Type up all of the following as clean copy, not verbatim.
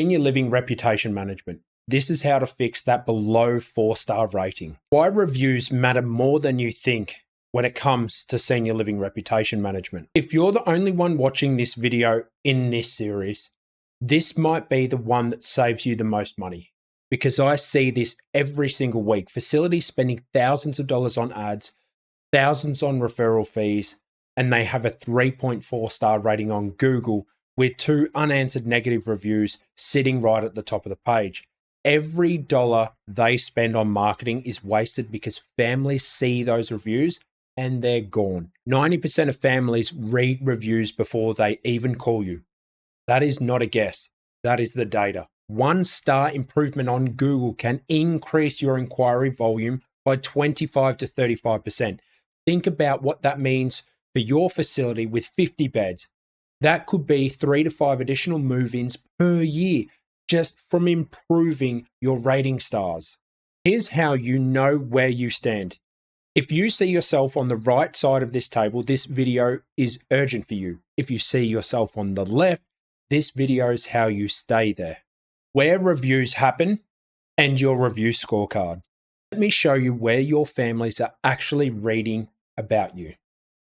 Senior living reputation management. This is how to fix that below 4-star rating. Why reviews matter more than you think when it comes to senior living reputation management. If you're the only one watching this video in this series, this might be the one that saves you the most money, because I see this every single week. Facilities spending thousands of dollars on ads, thousands on referral fees, and they have a 3.4-star rating on Google with 2 unanswered negative reviews sitting right at the top of the page. Every dollar they spend on marketing is wasted because families see those reviews and they're gone. 90% of families read reviews before they even call you. That is not a guess. That is the data. 1-star improvement on Google can increase your inquiry volume by 25 to 35%. Think about what that means for your facility with 50 beds. That could be 3 to 5 additional move-ins per year just from improving your rating stars. Here's how you know where you stand. If you see yourself on the right side of this table, this video is urgent for you. If you see yourself on the left, this video is how you stay there. Where reviews happen and your review scorecard. Let me show you where your families are actually reading about you.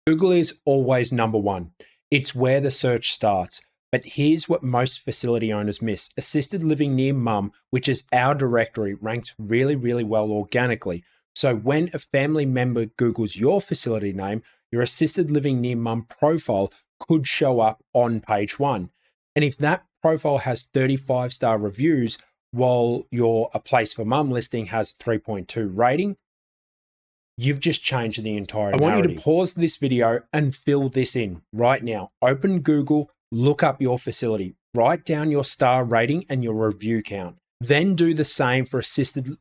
Google is always number one. It's where the search starts. But here's what most facility owners miss. Assisted living near mum, which is our directory, ranks really, really well organically. So when a family member Googles your facility name, your assisted living near mum profile could show up on page 1. And if that profile has 35-star reviews, while your A Place for Mum listing has 3.2 rating, you've just changed the entire narrative. I want you to pause this video and fill this in right now. Open Google, look up your facility, write down your star rating and your review count. Then do the same for assisted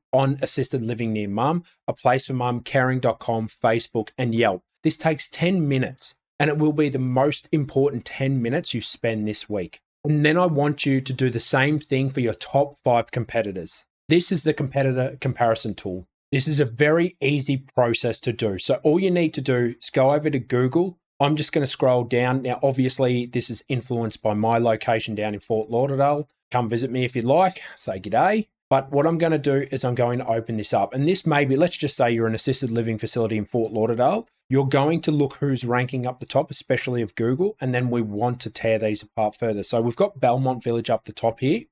living near mum, A Place for Mum, caring.com, Facebook, and Yelp. This takes 10 minutes, and it will be the most important 10 minutes you spend this week. And then I want you to do the same thing for your top 5 competitors. This is the competitor comparison tool. This is a very easy process to do. So all you need to do is go over to Google. I'm just going to scroll down. Now, obviously, this is influenced by my location down in Fort Lauderdale. Come visit me if you'd like. Say g'day. But what I'm going to do is I'm going to open this up. And this may be, let's just say you're an assisted living facility in Fort Lauderdale. You're going to look who's ranking up the top, especially of Google. And then we want to tear these apart further. So we've got Belmont Village up the top here.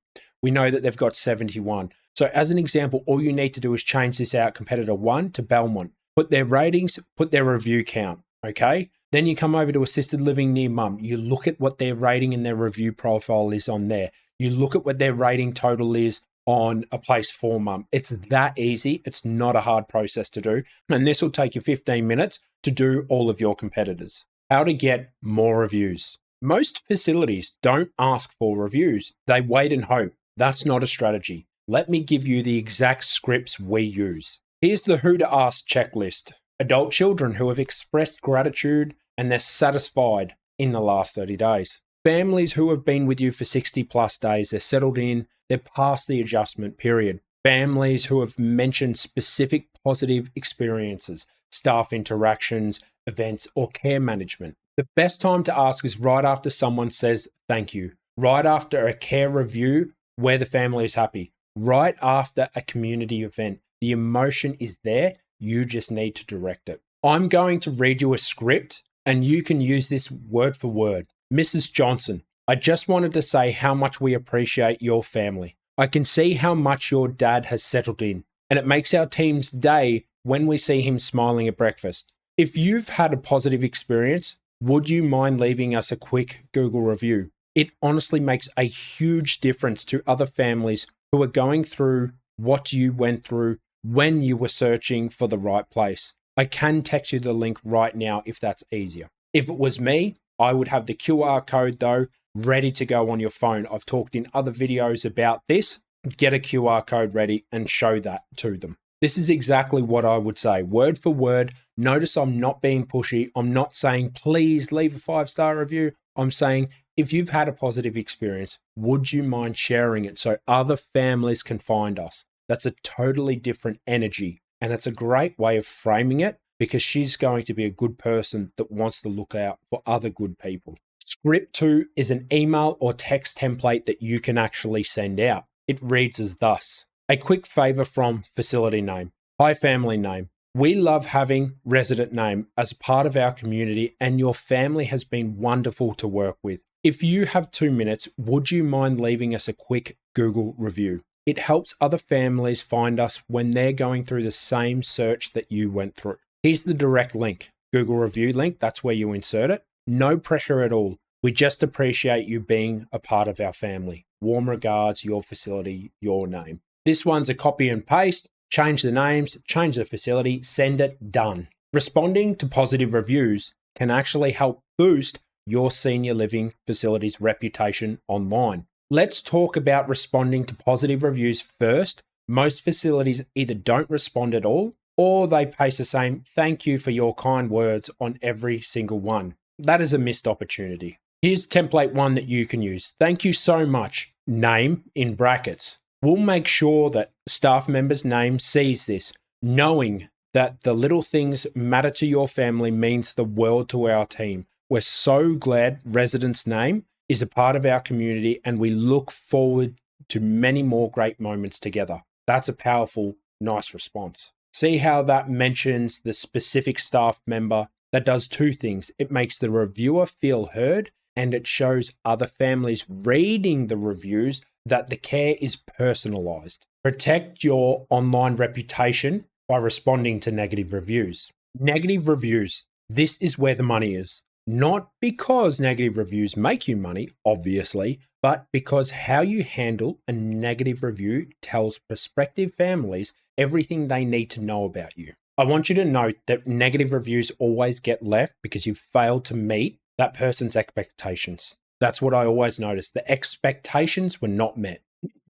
We know that they've got 71. So as an example, all you need to do is change this out, competitor 1 to Belmont. Put their ratings, put their review count, okay? Then you come over to assisted living near mum. You look at what their rating and their review profile is on there. You look at what their rating total is on A Place for Mum. It's that easy. It's not a hard process to do. And this will take you 15 minutes to do all of your competitors. How to get more reviews. Most facilities don't ask for reviews. They wait and hope. That's not a strategy. Let me give you the exact scripts we use. Here's the who to ask checklist. Adult children who have expressed gratitude and they're satisfied in the last 30 days. Families who have been with you for 60 plus days, they're settled in, they're past the adjustment period. Families who have mentioned specific positive experiences, staff interactions, events, or care management. The best time to ask is right after someone says thank you, right after a care review where the family is happy, right after a community event. The emotion is there, you just need to direct it. I'm going to read you a script and you can use this word for word. Mrs. Johnson, I just wanted to say how much we appreciate your family. I can see how much your dad has settled in, and it makes our team's day when we see him smiling at breakfast. If you've had a positive experience, would you mind leaving us a quick Google review? It honestly makes a huge difference to other families who are going through what you went through when you were searching for the right place. I can text you the link right now if that's easier. If it was me, I would have the QR code though ready to go on your phone. I've talked in other videos about this. Get a QR code ready and show that to them. This is exactly what I would say, word for word. Notice I'm not being pushy. I'm not saying, please leave a 5-star review. I'm saying, if you've had a positive experience, would you mind sharing it so other families can find us? That's a totally different energy. And it's a great way of framing it because she's going to be a good person that wants to look out for other good people. Script 2 is an email or text template that you can actually send out. It reads as thus: a quick favor from facility name. Hi, family name. We love having resident name as part of our community, and your family has been wonderful to work with. If you have 2 minutes, would you mind leaving us a quick Google review? It helps other families find us when they're going through the same search that you went through. Here's the direct link, Google review link. That's where you insert it. No pressure at all. We just appreciate you being a part of our family. Warm regards, your facility, your name. This one's a copy and paste. Change the names, change the facility, send it, done. Responding to positive reviews can actually help boost your senior living facility's reputation online. Let's talk about responding to positive reviews first. Most facilities either don't respond at all, or they paste the same "thank you for your kind words" on every single one. That is a missed opportunity. Here's template 1 that you can use. Thank you so much. Name in brackets. We'll make sure that staff member's name sees this, knowing that the little things matter to your family means the world to our team. We're so glad residents' name is a part of our community, and we look forward to many more great moments together. That's a powerful, nice response. See how that mentions the specific staff member? That does 2 things. It makes the reviewer feel heard, and it shows other families reading the reviews that the care is personalized. Protect your online reputation by responding to negative reviews. Negative reviews. This is where the money is. Not because negative reviews make you money, obviously, but because how you handle a negative review tells prospective families everything they need to know about you. I want you to note that negative reviews always get left because you failed to meet that person's expectations. That's what I always notice. The expectations were not met.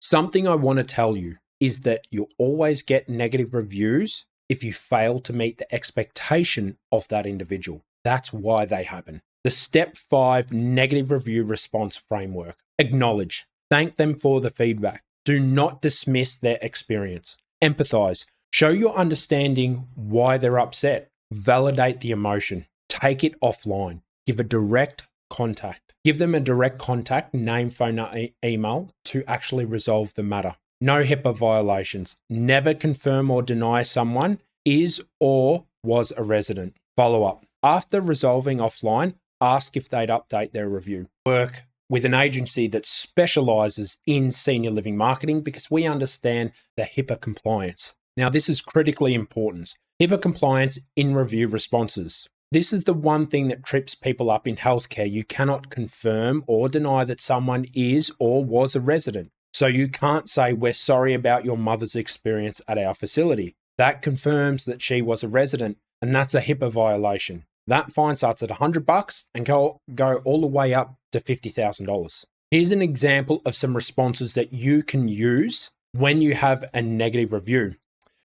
Something I want to tell you is that you always get negative reviews if you fail to meet the expectation of that individual. That's why they happen. The step 5 negative review response framework. Acknowledge. Thank them for the feedback. Do not dismiss their experience. Empathize. Show your understanding why they're upset. Validate the emotion. Take it offline. Give a direct contact. Give them a direct contact, name, phone, email to actually resolve the matter. No HIPAA violations. Never confirm or deny someone is or was a resident. Follow up. After resolving offline, ask if they'd update their review. Work with an agency that specializes in senior living marketing because we understand the HIPAA compliance. Now, this is critically important. HIPAA compliance in review responses. This is the one thing that trips people up in healthcare. You cannot confirm or deny that someone is or was a resident. So you can't say, "We're sorry about your mother's experience at our facility." That confirms that she was a resident, and that's a HIPAA violation. That fine starts at $100 and go all the way up to $50,000. Here's an example of some responses that you can use when you have a negative review.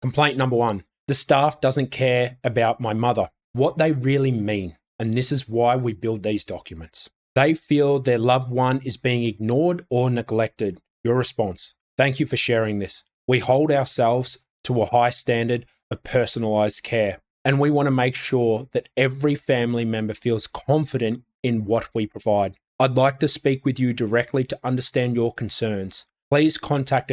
Complaint number 1, the staff doesn't care about my mother. What they really mean, and this is why we build these documents. They feel their loved one is being ignored or neglected. Your response: thank you for sharing this. We hold ourselves to a high standard of personalized care, and we want to make sure that every family member feels confident in what we provide. I'd like to speak with you directly to understand your concerns. Please contact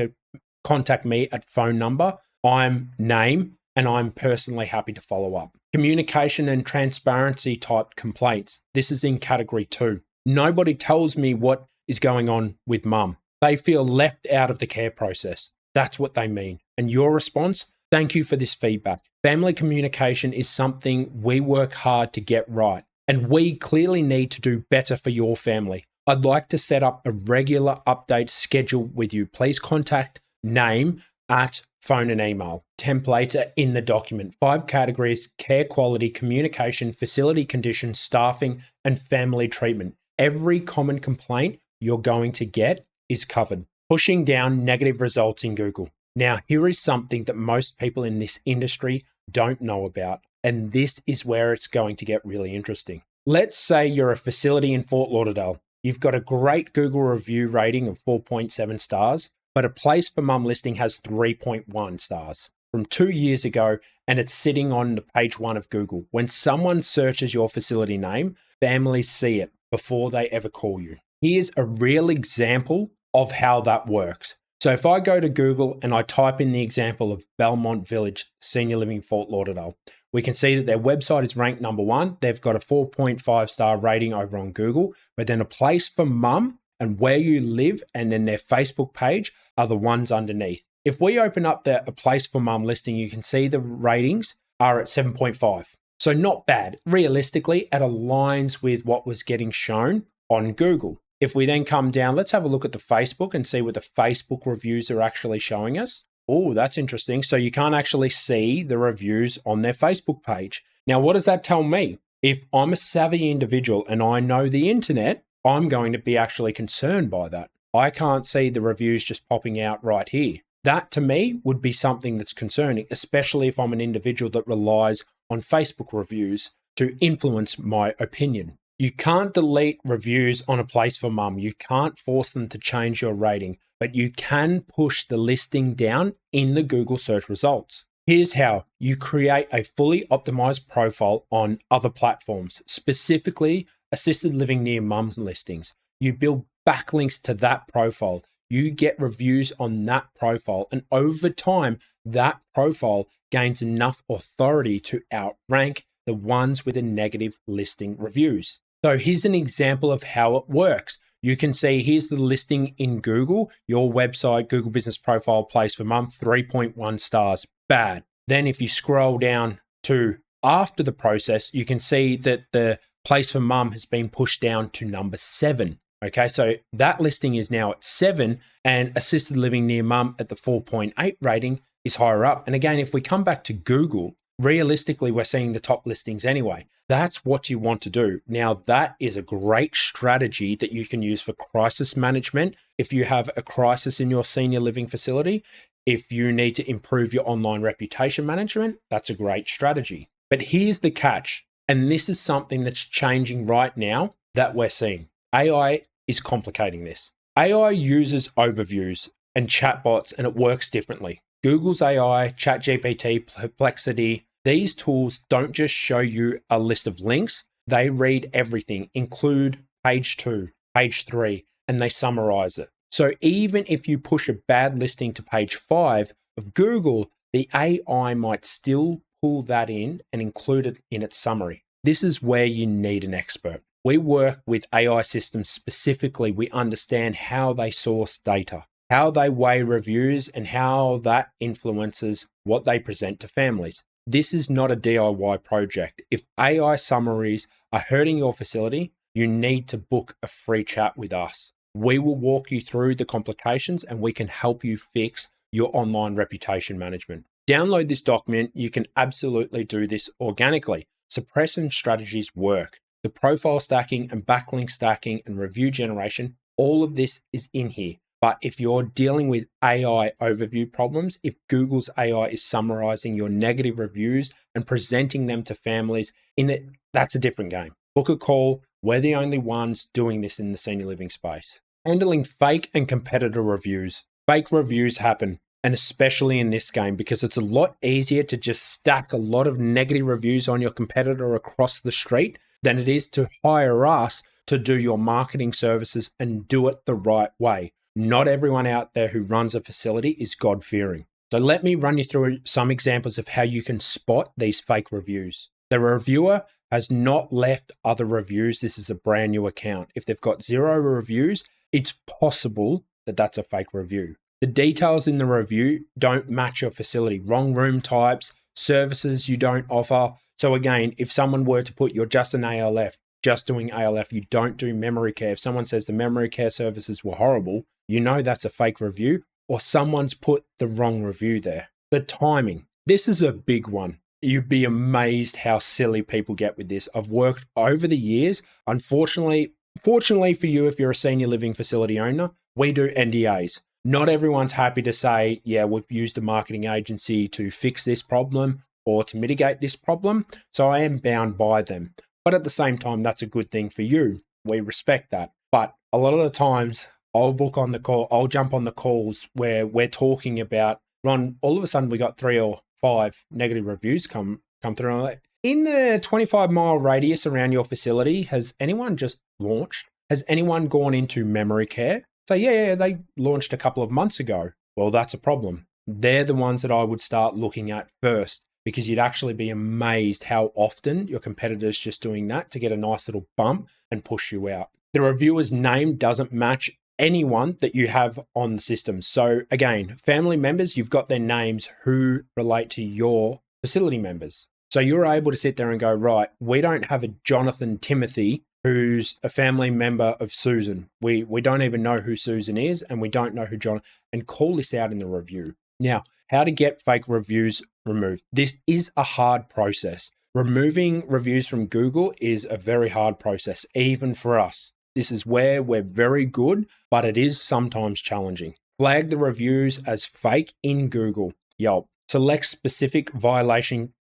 me at phone number. I'm name, and I'm personally happy to follow up. Communication and transparency type complaints. This is in category 2. Nobody tells me what is going on with mum. They feel left out of the care process. That's what they mean. And your response: thank you for this feedback. Family communication is something we work hard to get right, and we clearly need to do better for your family. I'd like to set up a regular update schedule with you. Please contact name at phone and email. Templates are in the document. 5 categories: care quality, communication, facility conditions, staffing, and family treatment. Every common complaint you're going to get is covered. Pushing down negative results in Google. Now, here is something that most people in this industry don't know about, and this is where it's going to get really interesting. Let's say you're a facility in Fort Lauderdale. You've got a great Google review rating of 4.7 stars, but a Place for Mum listing has 3.1 stars from 2 years ago, and it's sitting on the page 1 of Google. When someone searches your facility name, families see it. before they ever call you. Here's a real example of how that works. So if I go to Google and I type in the example of Belmont Village Senior Living Fort Lauderdale, we can see that their website is ranked number 1. They've got a 4.5 star rating over on Google, but then a place for mum and where you live and then their Facebook page are the ones underneath. If we open up a place for mum listing, you can see the ratings are at 7.5. So not bad. Realistically, it aligns with what was getting shown on Google. If we then come down, let's have a look at the Facebook and see what the Facebook reviews are actually showing us. Oh, that's interesting. So you can't actually see the reviews on their Facebook page. Now, what does that tell me? If I'm a savvy individual and I know the internet, I'm going to be actually concerned by that. I can't see the reviews just popping out right here. That to me would be something that's concerning, especially if I'm an individual that relies on Facebook reviews to influence my opinion. You can't delete reviews on a place for mum. You can't force them to change your rating, but you can push the listing down in the Google search results. Here's how. You create a fully optimized profile on other platforms, specifically assisted living near mum's listings. You build backlinks to that profile. You get reviews on that profile, and over time, that profile gains enough authority to outrank the ones with a negative listing reviews. So here's an example of how it works. You can see here's the listing in Google, your website, Google Business Profile, place for mum, 3.1 stars, bad. Then if you scroll down to after the process, you can see that the place for mum has been pushed down to number 7. Okay, so that listing is now at 7 and assisted living near mum at the 4.8 rating is higher up. And again, if we come back to Google, realistically, we're seeing the top listings anyway. That's what you want to do. Now, that is a great strategy that you can use for crisis management. If you have a crisis in your senior living facility, if you need to improve your online reputation management, that's a great strategy. But here's the catch, and this is something that's changing right now that we're seeing. AI is complicating this. AI uses overviews and chatbots, and it works differently. Google's AI, ChatGPT, Perplexity, these tools don't just show you a list of links. They read everything, include page 2, page 3, and they summarize it. So even if you push a bad listing to page 5 of Google, the AI might still pull that in and include it in its summary. This is where you need an expert. We work with AI systems specifically. We understand how they source data, how they weigh reviews, and how that influences what they present to families. This is not a DIY project. If AI summaries are hurting your facility, you need to book a free chat with us. We will walk you through the complications and we can help you fix your online reputation management. Download this document. You can absolutely do this organically. Suppression strategies work. The profile stacking and backlink stacking and review generation, all of this is in here. But if you're dealing with AI overview problems, if Google's AI is summarizing your negative reviews and presenting them to families in it, that's a different game. Book a call. We're the only ones doing this in the senior living space. Handling fake and competitor reviews. Fake reviews happen, and especially in this game, because it's a lot easier to just stack a lot of negative reviews on your competitor across the street than it is to hire us to do your marketing services and do it the right way. Not everyone out there who runs a facility is God-fearing. So let me run you through some examples of how you can spot these fake reviews. The reviewer has not left other reviews. This is a brand new account. If they've got 0 reviews, it's possible that that's a fake review. The details in the review don't match your facility. Wrong room types, services you don't offer. So again, if someone were to put you're just an ALF, just doing ALF, you don't do memory care. If someone says the memory care services were horrible, you know that's a fake review, or someone's put the wrong review there. The timing. This is a big one. You'd be amazed how silly people get with this. I've worked over the years. Fortunately for you, if you're a senior living facility owner, we do NDAs. Not everyone's happy to say, yeah, we've used a marketing agency to fix this problem or to mitigate this problem. So I am bound by them. But at the same time, that's a good thing for you. We respect that. But a lot of the times I'll book on the call, I'll jump on the calls where we're talking about, Ron, all of a sudden we got 3 or 5 negative reviews come through. In the 25-mile radius around your facility, has anyone just launched. Has anyone gone into memory care? So yeah, they launched a couple of months ago. Well, that's a problem. They're the ones that I would start looking at first, because you'd actually be amazed how often your competitor's just doing that to get a nice little bump and push you out. The reviewer's name doesn't match anyone that you have on the system. So again, family members, you've got their names who relate to your facility members. So you're able to sit there and go, right, we don't have a Jonathan Timothy who's a family member of Susan. We don't even know who Susan is, and we don't know who John, and call this out in the review. Now, how to get fake reviews removed. This is a hard process. Removing reviews from Google is a very hard process, even for us. This is where we're very good, but it is sometimes challenging. Flag the reviews as fake in Google. Yelp. Select specific violation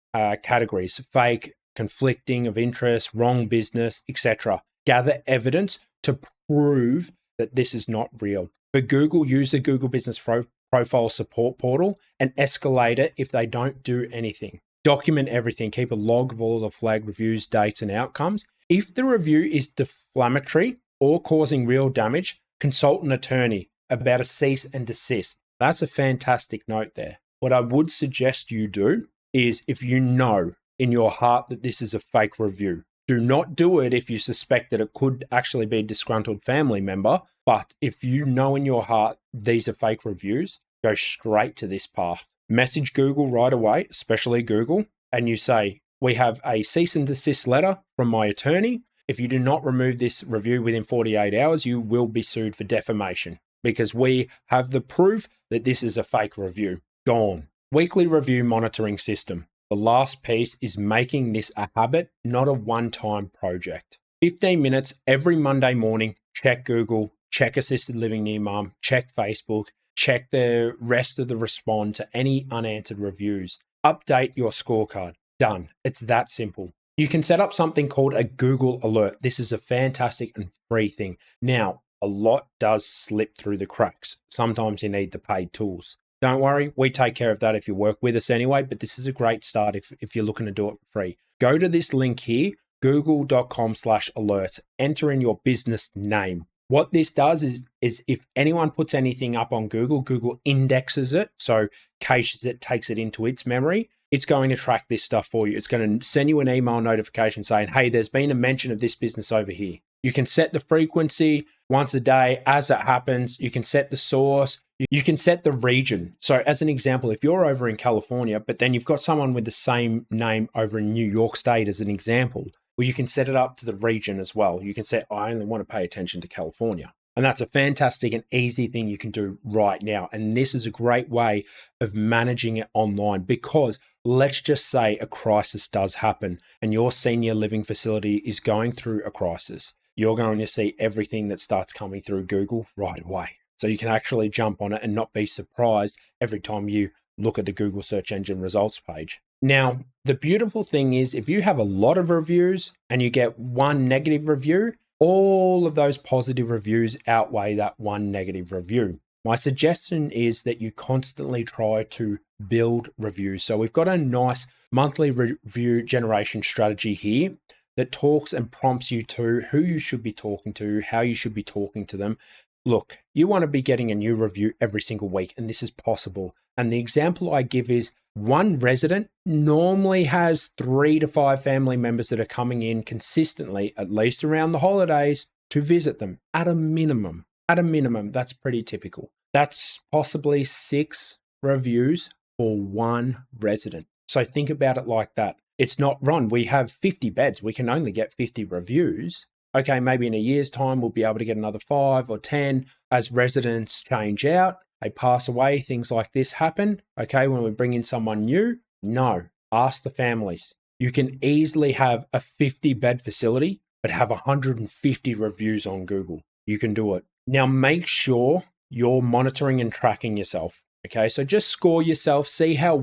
categories: fake, conflicting of interest, wrong business, etc. Gather evidence to prove that this is not real. For Google, use the Google Business Profile Support Portal and escalate it if they don't do anything. Document everything. Keep a log of all the flagged reviews, dates, and outcomes. If the review is defamatory or causing real damage, consult an attorney about a cease and desist. That's a fantastic note there. What I would suggest you do is, if you know in your heart that this is a fake review, do not do it if you suspect that it could actually be a disgruntled family member. But if you know in your heart these are fake reviews, go straight to this path. Message Google right away, especially Google, and you say, we have a cease and desist letter from my attorney. If you do not remove this review within 48 hours, you will be sued for defamation, because we have the proof that this is a fake review. Gone. Weekly review monitoring system. The last piece is making this a habit, not a one-time project. 15 minutes every Monday morning, check Google, check assisted living near mum, check Facebook, check the rest of the respond to any unanswered reviews. Update your scorecard. Done. It's that simple. You can set up something called a Google alert. This is a fantastic and free thing. Now, a lot does slip through the cracks. Sometimes you need the paid tools. Don't worry, we take care of that if you work with us anyway, but this is a great start if you're looking to do it for free. Go to this link here, google.com/alerts, enter in your business name. What this does is if anyone puts anything up on Google, Google indexes it, so caches it, takes it into its memory. It's going to track this stuff for you. It's going to send you an email notification saying, hey, there's been a mention of this business over here. You can set the frequency once a day as it happens. You can set the source. You can set the region. So as an example, if you're over in California, but then you've got someone with the same name over in New York State as an example, well, you can set it up to the region as well. You can set, I only want to pay attention to California. And that's a fantastic and easy thing you can do right now. And this is a great way of managing it online, because let's just say a crisis does happen and your senior living facility is going through a crisis. You're going to see everything that starts coming through Google right away. So you can actually jump on it and not be surprised every time you look at the Google search engine results page. Now, the beautiful thing is, if you have a lot of reviews and you get one negative review, all of those positive reviews outweigh that one negative review. My suggestion is that you constantly try to build reviews. So we've got a nice monthly review generation strategy here that talks and prompts you to who you should be talking to, how you should be talking to them. Look, you want to be getting a new review every single week, and this is possible. And the example I give is, one resident normally has 3 to 5 family members that are coming in consistently, at least around the holidays, to visit them at a minimum. At a minimum, that's pretty typical. That's possibly 6 reviews for one resident. So think about it like that. It's not, Ron, we have 50 beds. We can only get 50 reviews. Okay, maybe in a year's time, we'll be able to get another 5 or 10 as residents change out. They pass away, things like this happen. Okay, when we bring in someone new, no, ask the families. You can easily have a 50-bed facility, but have 150 reviews on Google. You can do it. Now, make sure you're monitoring and tracking yourself. Okay, so just score yourself, see how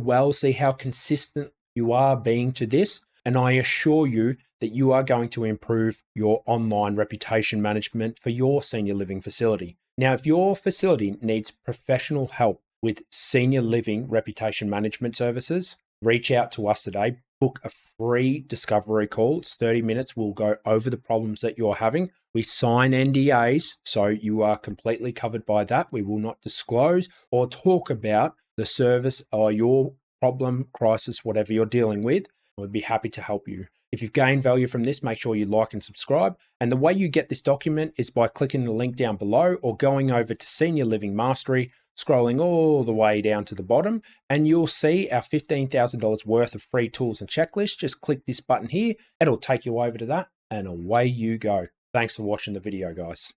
consistent you are being to this. And I assure you that you are going to improve your online reputation management for your senior living facility. Now, if your facility needs professional help with senior living reputation management services, reach out to us today. Book a free discovery call. It's 30 minutes. We'll go over the problems that you're having. We sign NDAs, so you are completely covered by that. We will not disclose or talk about the service or your problem, crisis, whatever you're dealing with. We'd be happy to help you. If you've gained value from this, make sure you like and subscribe. And the way you get this document is by clicking the link down below or going over to Senior Living Mastery, scrolling all the way down to the bottom, and you'll see our $15,000 worth of free tools and checklists. Just click this button here. It'll take you over to that, and away you go. Thanks for watching the video, guys.